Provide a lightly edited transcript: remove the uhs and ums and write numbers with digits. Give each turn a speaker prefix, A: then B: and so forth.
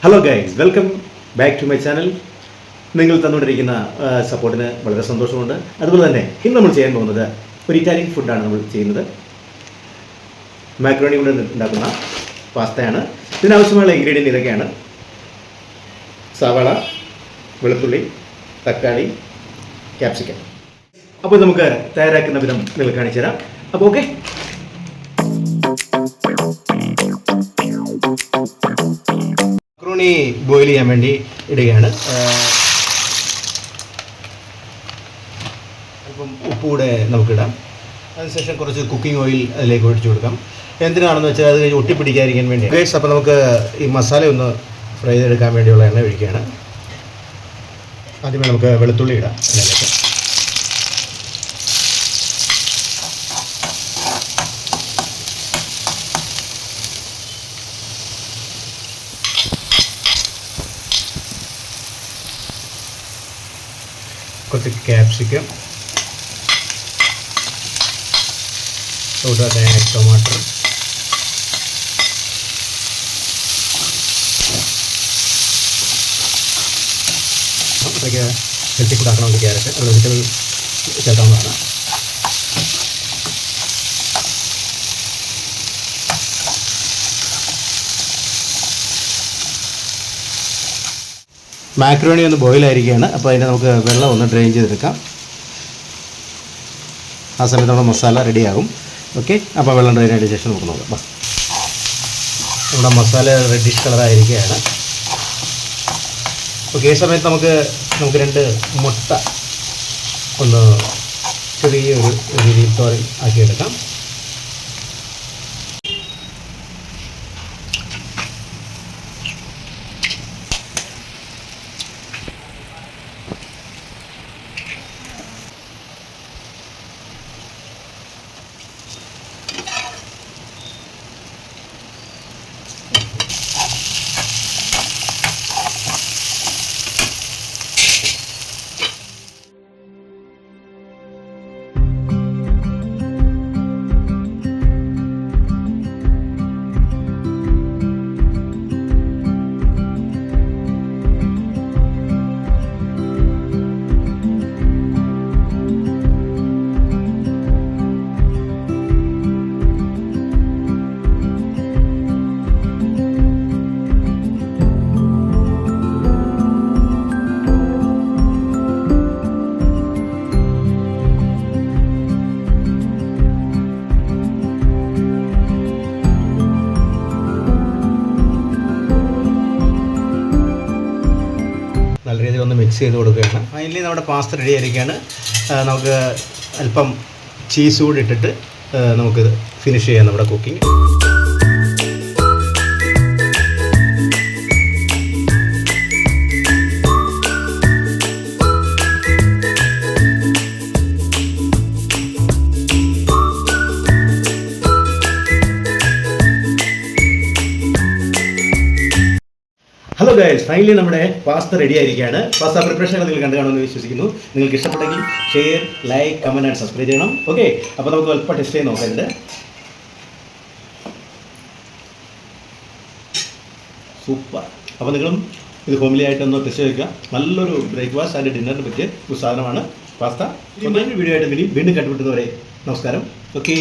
A: Hello guys, welcome back to my channel. നിങ്ങൾ തന്നുകൊണ്ടിരിക്കുന്ന സപ്പോർട്ടിന് വളരെ സന്തോഷമുണ്ട്. അതുപോലെ തന്നെ ഇന്ന് നമ്മൾ ചെയ്യാൻ പോകുന്നത് ഒരു ഇറ്റാലിയൻ ഫുഡാണ് നമ്മൾ ചെയ്യുന്നത്. മാക്രോണി കൊണ്ട് ഉണ്ടാക്കുന്ന പാസ്തയാണ്. ഇതിനാവശ്യമുള്ള ഇൻഗ്രീഡിയൻറ്റ് ഇതൊക്കെയാണ്: സവാള, വെളുത്തുള്ളി, തക്കാളി, ക്യാപ്സിക്കം. അപ്പോൾ നമുക്ക് തയ്യാറാക്കുന്ന വിധം നിങ്ങൾ കാണിച്ചു തരാം. അപ്പോൾ ഓക്കെ, മക്രോണി ബോയിൽ ചെയ്യാൻ വേണ്ടി ഇടുകയാണ്. അല്പം ഉപ്പ് കൂടെ നമുക്കിടാം. അതിനുശേഷം കുറച്ച് കുക്കിംഗ് ഓയിൽ അതിലേക്ക് ഒഴിച്ചു കൊടുക്കാം. എന്തിനാണെന്ന് വെച്ചാൽ അത് ഒട്ടിപ്പിടിക്കാതിരിക്കാൻ വേണ്ടി. ഗൈസ്, അപ്പോൾ നമുക്ക് ഈ മസാല ഒന്ന് ഫ്രൈ ചെയ്തെടുക്കാൻ വേണ്ടിയുള്ള എണ്ണ ഒഴിക്കുകയാണ്. ആദ്യമേ നമുക്ക് വെളുത്തുള്ളി ഇടാം അതിലേക്ക്. കുറച്ച് ക്യാപ്സിക്കം, കൂടാതെ ടൊമാറ്റോ, അതൊക്കെ ഹെൽത്തി ഫുഡ് ആക്കണമെങ്കിൽ ക്യാരറ്റ് അത് വെജിറ്റബിൾ ചേർക്കാവുന്നതാണ്. മാക്രോണി ഒന്ന് ബോയിലായിരിക്കുകയാണ്. അപ്പോൾ അതിൻ്റെ നമുക്ക് വെള്ളം ഒന്ന് ഡ്രെയിൻ ചെയ്തെടുക്കാം. ആ സമയത്ത് നമ്മുടെ മസാല റെഡിയാകും. ഓക്കെ, അപ്പോൾ വെള്ളം ഡ്രെയിൻ ആയതിനു ശേഷം നമുക്ക് നോക്കാം. നമ്മുടെ മസാല റെഡിഷ് കളറായിരിക്കുകയാണ്. ഓക്കെ, ഈ സമയത്ത് നമുക്ക് 2 മുട്ട ഒന്ന് ചെറിയൊരു രീതിയിൽ തോരൻ ആക്കിയെടുക്കാം. നല്ല രീതിയിൽ ഒന്ന് മിക്സ് ചെയ്ത് കൊടുക്കുകയാണ്. ഫൈനലി നമ്മുടെ പാസ്ത റെഡി ആയിരിക്കുകയാണ്. നമുക്ക് അല്പം ചീസ് കൂടി ഇട്ടിട്ട് നമുക്ക് ഫിനിഷ് ചെയ്യാം നമ്മുടെ കുക്കിംഗ്. ഹലോ ഗൈസ്, ഫൈനലി നമ്മുടെ പാസ്ത റെഡി ആയിരിക്കുകയാണ്. പാസ്ത പ്രിപ്പറേഷൻ നിങ്ങൾ കണ്ടു കാണുമെന്ന് വിശ്വസിക്കുന്നു. നിങ്ങൾക്ക് ഇഷ്ടപ്പെട്ടെങ്കിൽ share, like, comment and subscribe ചെയ്യണം. ഓക്കെ, അപ്പോൾ നമുക്ക് അല്പം ടെസ്റ്റ് ചെയ്ത് നോക്കാറുണ്ട്. സൂപ്പർ. അപ്പോൾ നിങ്ങളും ഇത് ഹോംലി ആയിട്ടൊന്ന് ടെസ്റ്റ് ചെയ്യുക. നല്ലൊരു ബ്രേക്ക്ഫാസ്റ്റ് ആൻഡ് ഡിന്നറിന് പറ്റിയ ഒരു സാധനമാണ് പാസ്ത. വീഡിയോ ആയിട്ട് വീണ്ടും കണ്ടുപിട്ടുന്നവരെ നമസ്കാരം. ഓക്കെ.